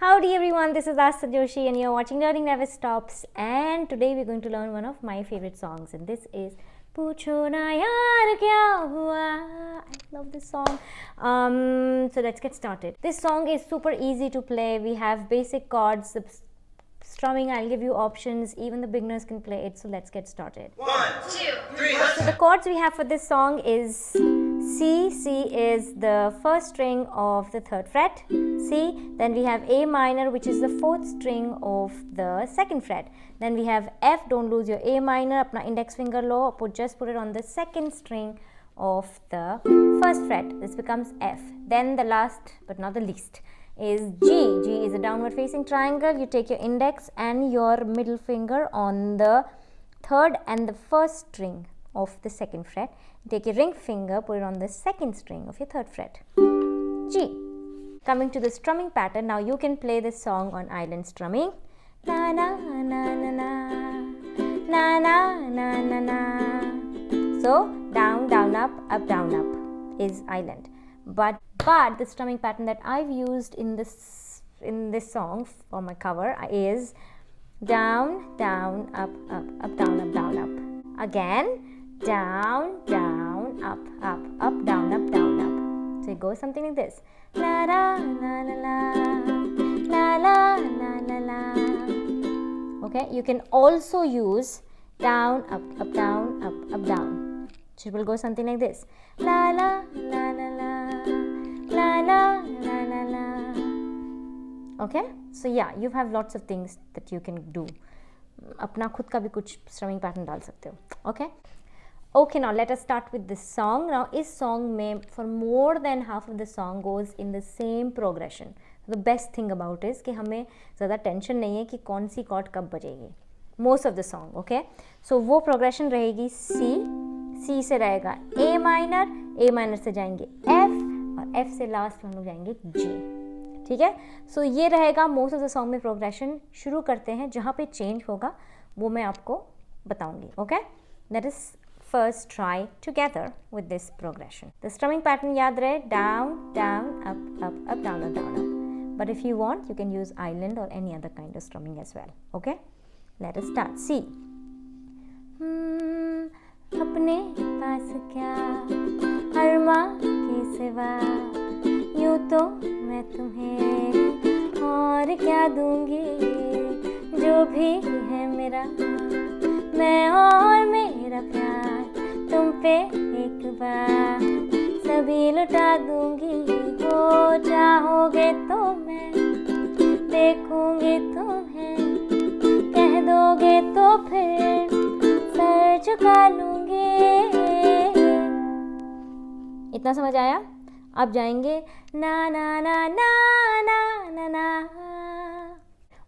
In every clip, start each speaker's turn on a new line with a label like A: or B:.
A: Howdy everyone, this is Asta Joshi and you're watching Learning Never Stops, and today we're going to learn one of my favorite songs, and this is Pucho na yaar kya hua. I love this song. So let's get started. This song is super easy to play. We have basic chords, strumming. I'll give you options, even the beginners can play it. So let's get started.
B: 1, 2, 3,
A: So the chords we have for this song is C. C is the first string of the third fret, C. Then we have A minor, which is the fourth string of the second fret. Then we have F. Don't lose your A minor. Apna index finger low, just put it on the second string of the first fret. This becomes F. Then the last but not the least is G. G is a downward facing triangle. You take your index and your middle finger on the third and the first string of the second fret. Take your ring finger, put it on the second string of your third fret. G. Coming to the strumming pattern, now you can play this song on island strumming. Na na na na na, na na na na na. So down, down, up, down, up is island. But the strumming pattern that I've used in this song for my cover is down, down, up, down, up. Again. Down, down, up, down, up. So it goes something like this. La la la la la, la la la la la. Okay, you can also use down, up, down, up, down. So it will go something like this. La la la la la, la la la la la. Okay, so yeah, you have lots of things that you can do. अपना खुद का भी कुछ strumming pattern डाल सकते हो. Okay, now let us start with this song. Now, this song may, for more than half of the song goes in the same progression. So the best thing about is कि हमें ज़्यादा tension नहीं है कि कौन सी chord कब बजेगी. Most of the song, okay? So वो progression रहेगी C, C से रहेगा A minor से जाएंगे F, और F से last हम लोग जाएंगे G. ठीक है? So ये रहेगा most of the song में progression. शुरू करते हैं, जहाँ पे change होगा वो मैं आपको बताऊँगी, okay? That is first try together with this progression. The strumming pattern yaad rahe, down, down, up, down, down, up. But if you want, you can use island or any other kind of strumming as well. Okay? Let us start. C. अपने पास क्या अरमा के सिवा यूं तो मैं तुम्हें और क्या दूंगी, जो भी है मेरा मैं और मेरा प्यार तुम पे एक बार सभी लुटा दूंगी, हो चाहोगे तो मैं देखूंगी तुम्हें, कह दोगे तो फिर सर झुका लूंगी. इतना समझ आया? अब जाएंगे ना ना ना ना ना ना ना.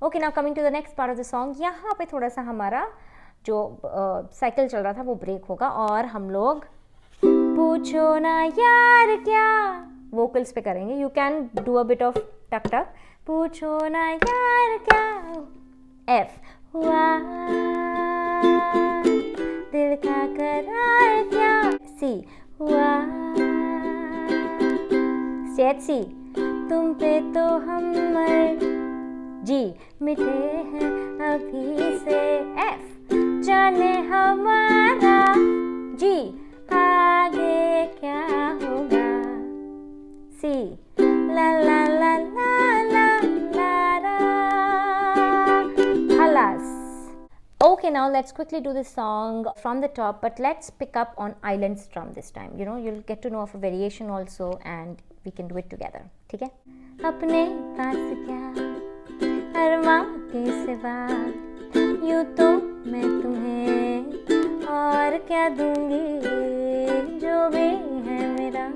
A: Okay, now coming to the next part of the song. यहाँ पे थोड़ा सा हमारा जो साइकिल चल रहा था वो ब्रेक होगा और हम लोग पूछो ना यार क्या वोकल्स पे करेंगे. You can do a bit of टक टक. पूछो ना यार क्या F हुआ, दिल का करार क्या C हुआ, स्टेट C तुम पे तो हम मर G मिटे हैं अभी से F जाने हमारा G आगे क्या होगा C La La La La La La La. Halas. Okay, now let's quickly do this song from the top, but let's pick up on island strum this time. You know, you'll get to know of a variation also and we can do it together. ठीक है? अपने पास क्या अरमा के सिवा यूं तो मैं तुम्हें और क्या दूंगी, जो भी है मेरा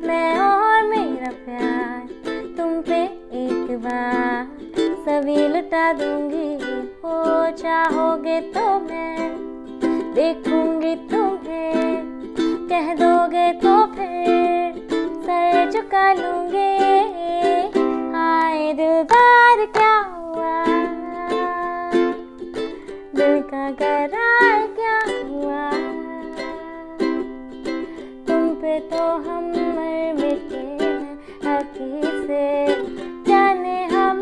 A: मैं और मेरा प्यार तुम पे एक बार सभी लुटा दूंगी, हो चाहोगे तो मैं देखूंगी तुम्हें, कह दोगे तो फिर सर झुका लूंगी. हाय दिलदार क्या हुआ, दिल का करार क्या हुआ, तुम पे तो हम मर मिटे हैं अभी से जाने हम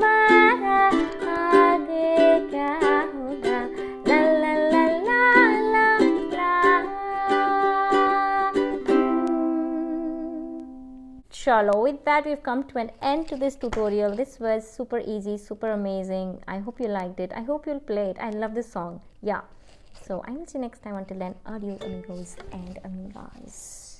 A: Chalo, with that we've come to an end to this tutorial. This was super easy, super amazing. I hope you liked it. I hope you'll play it. I love this song. Yeah. So I will see you next time. Until then, adios amigos and amigas.